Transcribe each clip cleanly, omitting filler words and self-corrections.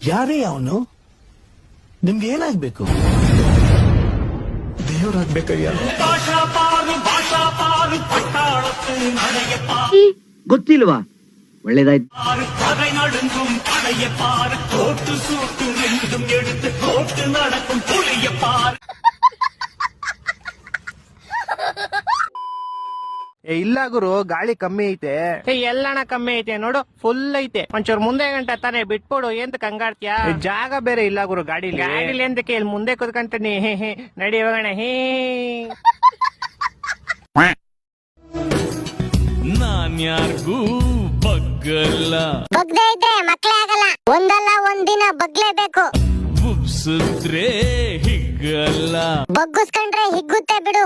ಯಾರೇ ಅವನು? ನಿಮ್ಗೆ ಏನಾಗ್ಬೇಕು? ದೇವರಾಗ್ಬೇಕಯ್ಯ. ಗೊತ್ತಿಲ್ವಾ? ಒಳ್ಳೇದಾಯ್ತು. ಇಲ್ಲ ಗುರು, ಗಾಳಿ ಕಮ್ಮಿ ಐತೆ. ಎಲ್ಲಣ ಕಮ್ಮಿ ಐತೆ ನೋಡು, ಫುಲ್ ಐತೆ. ಒಂಚೂರು ಮುಂದೆ ಗಂಟ ತಾನೆ ಬಿಟ್ಬಿಡು, ಎಂತ ಕಂಗಾಡ್ತೀಯ? ಜಾಗ ಬೇರೆ ಇಲ್ಲ ಗುರು ಗಾಡಿಲಿ. ಎಂತ ಕೇಳಿ ಮುಂದೆ ಕುತ್ಕೊಂತೀನಿ. ನಡಿ ಹೋಗೋಣ. ನಾನ್ ಯಾರಿಗೂ ಬಗ್ಗಲ್ಲ. ಬಗ್ದೇ ಇದ್ರೆ ಮಕ್ಳೇ ಆಗಲ್ಲ. ಒಂದಲ್ಲ ಒಂದಿನ ಬಗ್ಲೇಬೇಕು. ಬುಬ್ಸಿದ್ರೆ ಹಿಗ್ಗಲ್ಲ. ಬಗ್ಗಿಸ್ಕೊಂಡ್ರೆ ಹಿಗ್ಗುತ್ತೆ ಬಿಡು.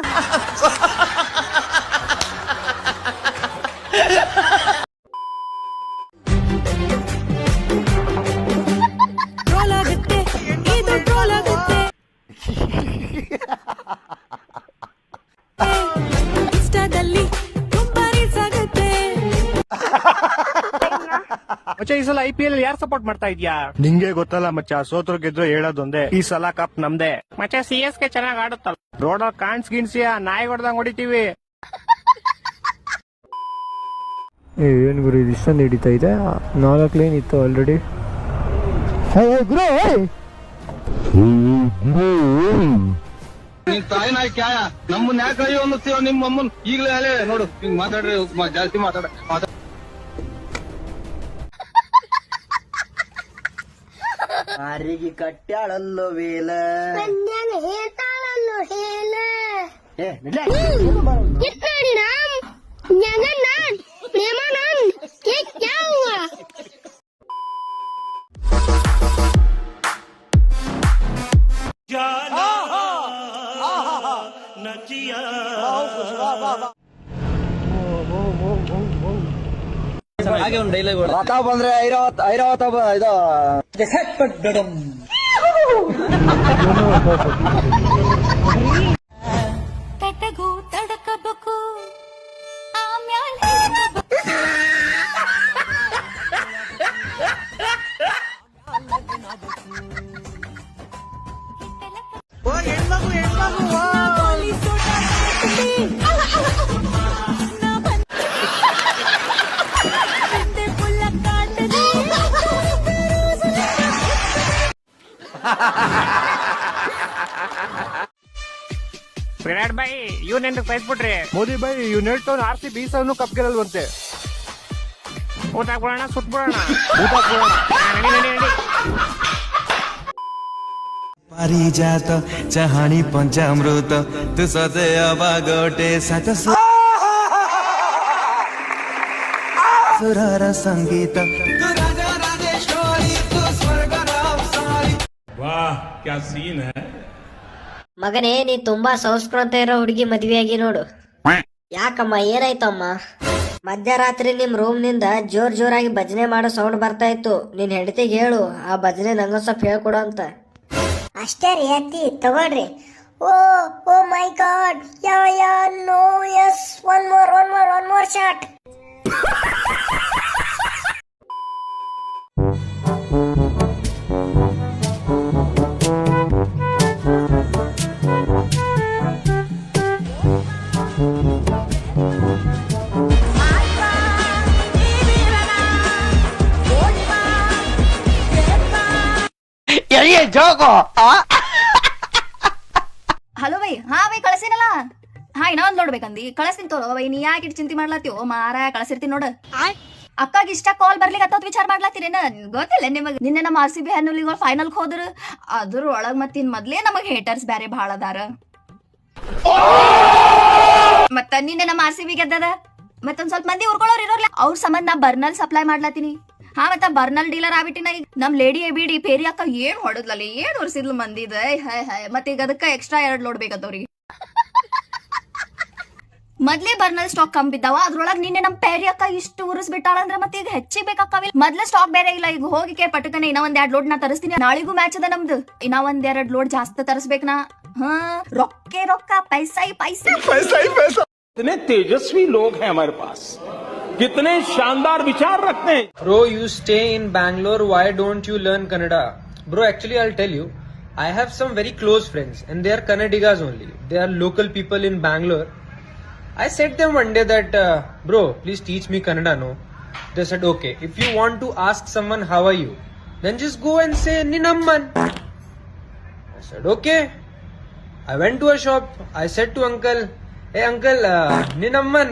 ಮಚ್ಚ, ಈ ಸಲ IPL ಯಾರು ಸಪೋರ್ಟ್ ಮಾಡ್ತಾ ಇದ್ಯಾ? ನಿಂಗೆ ಗೊತ್ತಲ್ಲ ಮಚ್ಚ, ಸೋತ್ರು ಗೆದ್ರು ಹೇಳೋದೊಂದೇ, ಈ ಸಲ ಕಪ್ ನಮ್ದೆ. ಮಚ್ಚ, CSK ಚೆನ್ನಾಗ್ ಆಡುತ್ತಲ್ಲ. ರೋಡಲ್ಲಿ ಕಾಣ್ಸ್ ಗಿಣ್ಸಿಯ ನಾಯಿ ಹೊಡೆದಂಗ್ ಹೊಡಿತೀವಿ. ಏನ್ ಗುರು ಇದು ಇಷ್ಟೊಂದು ಹಿಡಿತಾ ಇದೆ? 4 ಲೈನ್ ಇತ್ತು ಆಲ್ರೆಡಿ. ನಿನ್ ತಾಯಿ ನಾಯಿ ಕ್ಯಾಯ ನಮ್ಮನ್ನ ಯಾಕೆ ಅಯ್ಯೋ ಅನ್ನಿಸ್ತೀವ? ನಿಮ್ಮ ಅಮ್ಮನ್ ಈಗಲೇ ಅಲ್ಲೇ ನೋಡು, ಹಿಂಗ್ ಮಾತಾಡ್ರಿ, ಜಾಸ್ತಿ ಮಾತಾಡ. ಮಾರಿಗೆ ಕಟ್ಟಾಳಲ್ಲೋ ವೇಲ, ಹೇಳ್ತಾಳಲ್ಲೋ ಹೇಳ. ಹಾಗೆ ಒಂದು ಡೈಲಾಗ್ ರಥ ಬಂದ್ರೆ ಐರಾವತ ಇದು ತಟಗು ತಡಕಬೇಕು ವಿರಾಟ್ ಬಾಯಿ ಇವ್ನೆಂದು ಕಳಿಸ್ಬಿಟ್ರಿ. ಮೋದಿ ಬಾಯಿ ಇವ್ನ ಹೇಳ್ತಾವ್ RCB ಸೌನು ಕಪ್ ಗೆಲ್ಲಲ್ವಂತೆ. ಊಟ ಹಾಕ್ಬಿಡೋಣ, ಸುಟ್ಬಿಡೋಣ, ಊಟ ಹಾಕ್ಬಿಡೋಣ. ನಡಿ ನಡಿ ನಡಿ. ಪಾರಿಜಾತ ಚಹಾಣಿ ಪಂಚಾಮೃತ ತು ಸತೆ ಅವಾಗೋಟೆ ಸತ ಸುರರ ಸಂಗೀತ. ವಾಹ್ ಕ್ಯಾ ಸೀನ್ ಹೈ. ಮಗನೇ, ನೀ ತುಂಬಾ ಸಂಸ್ಕೃತ ಇರೋ ಹುಡುಗಿ ಮದ್ವೆಯಾಗಿ ನೋಡು. ಯಾಕಮ್ಮ, ಏನಾಯ್ತಮ್ಮ? ಮಧ್ಯರಾತ್ರಿ ನಿಮ್ ರೂಮ್ ನಿಂದ ಜೋರಾಗಿ ಭಜನೆ ಮಾಡೋ ಸೌಂಡ್ ಬರ್ತಾ ಇತ್ತು. ನಿನ್ ಹೆಂಡತಿಗೆ ಹೇಳು ಆ ಭಜನೆ ನಂಗ ಸ್ವಲ್ಪ ಹೇಳ್ಕೊಡು ಅಂತ. ಅಷ್ಟೇ ರೀ ಅತ್ತಿ, ತಗೊಳ್ರಿ. Oh oh my god, yeah no yes, one more shot. Hello bye. ಹಾ ಬೈ, ಕಳ್ಸಿನಲ್ಲ. ಹಾ, ಇನ್ನೊಂದ್ ನೋಡ್ಬೇಕಂದಿ ಕಳಿಸ್ತೀನಿ ತೋರೋ ಬೈ. ನೀ ಯಾಕೆ ಚಿಂತೆ ಮಾಡ್ಲತ್ತೀವೋ ಮಾರ, ಕಳ್ಸಿರ್ತೀನಿ ನೋಡ. ಅಕ್ಕಾಗ ಇಷ್ಟ ಕಾಲ್ ಬರ್ಲಿಕ್ಕೆ ಹತ್ತತ್ ವಿಚಾರ ಮಾಡ್ಲತ್ತೀರೇನ? ಗೊತ್ತಿಲ್ಲ ನಿಮಗ್? ನಿನ್ನೆ ನಮ್ಮ RCB ಹೆಣ್ಣುಲಿಗಳು ಫೈನಲ್ ಹೋದ್ರ. ಅದ್ರೊಳಗ್ ಮತ್ತಿನ್ ಮೊದ್ಲೇ ನಮಗ್ ಹೇಟರ್ಸ್ ಬ್ಯಾರೆ ಭಾಳ ಅದಾರ. ಮತ್ತ ನಿನ್ನೆ ನಮ್ಮ RCB ಗೆದ್ದದ. ಮತ್ತೊಂದ್ ಸ್ವಲ್ಪ ಮಂದಿ ಉರ್ಕೊಳ್ಳೋರು ಇರೋರ್ಲ, ಅವ್ರ ಸಂಬಂಧ ನಾ ಬರ್ನಲ್ ಸಪ್ಲೈ ಮಾಡ್ಲತ್ತೀನಿ. ಹಾ, ಮತ್ತ ಬರ್ನಲ್ ಡೀಲರ್ ಆಗ್ಬಿಟ್ಟಿನ ಈಗ. ನಮ್ ಲೇಡಿ ಬಿಡಿ ಪೇರಿ ಅಕ್ಕ ಏನ್ ಹೊಡದ್ಲಲ್ಲಿ, ಏನ್ ಉರ್ಸಿದ್ಲು ಮಂದಿದ. ಮತ್ತ ಈಗ ಅದಕ್ಕ ಎಕ್ಸ್ಟ್ರಾ 2 ಲೋಡ್ ಬೇಕತ್ತವ್ರಿಗೆ. ಮೊದ್ಲೇ ಬರ್ನಲ್ ಸ್ಟಾಕ್ ಕಮ್ಮಿ ಬಿದ್ದಾವ, ಅದ್ರೊಳಗ್ ನಿನ್ನೆ ನಮ್ ಪೇರಿ ಅಕ್ಕ ಇಷ್ಟು ಉರಿಸ್ಬಿಟ್ಟಾಳಂದ್ರ ಮತ್ತೆ ಈಗ ಹೆಚ್ಚಿಗೆ ಬೇಕಾಕವಿಲ್ಲ. ಮೊದ್ಲೇ ಸ್ಟಾಕ್ ಬೇರೆ ಇಲ್ಲ. ಈಗ ಹೋಗಿ ಪಟಕನೆ ಇನ್ನ 1-2 ಲೋಡ್ ನಾ ತರಿಸ್ತೀನಿ. ನಾಳಿಗೂ ಮ್ಯಾಚ್ ಅದ ನಮ್ದು. ಇನ್ನ 1-2 ಲೋಡ್ ಜಾಸ್ತಿ ತರಿಸ್ಬೇಕ್ ನಾ. ರೊಕ್ಕ, ಪೈಸಾ इतने तेजस्वी लोग हैं हमारे पास, कितने शानदार विचार रखते हैं. Bro, you stay in Bangalore. Why don't you learn Kannada? Bro, actually, I'll tell you. I have some very close friends, and they are Kannadigas only. They are local people in Bangalore. I said them one day that, bro, please teach me Kannada, no? They said, okay. If you want to ask someone, how are you? Then just go and say, Ninamman. I said, okay. I went to a shop. I said to uncle, hey uncle, Ninamman.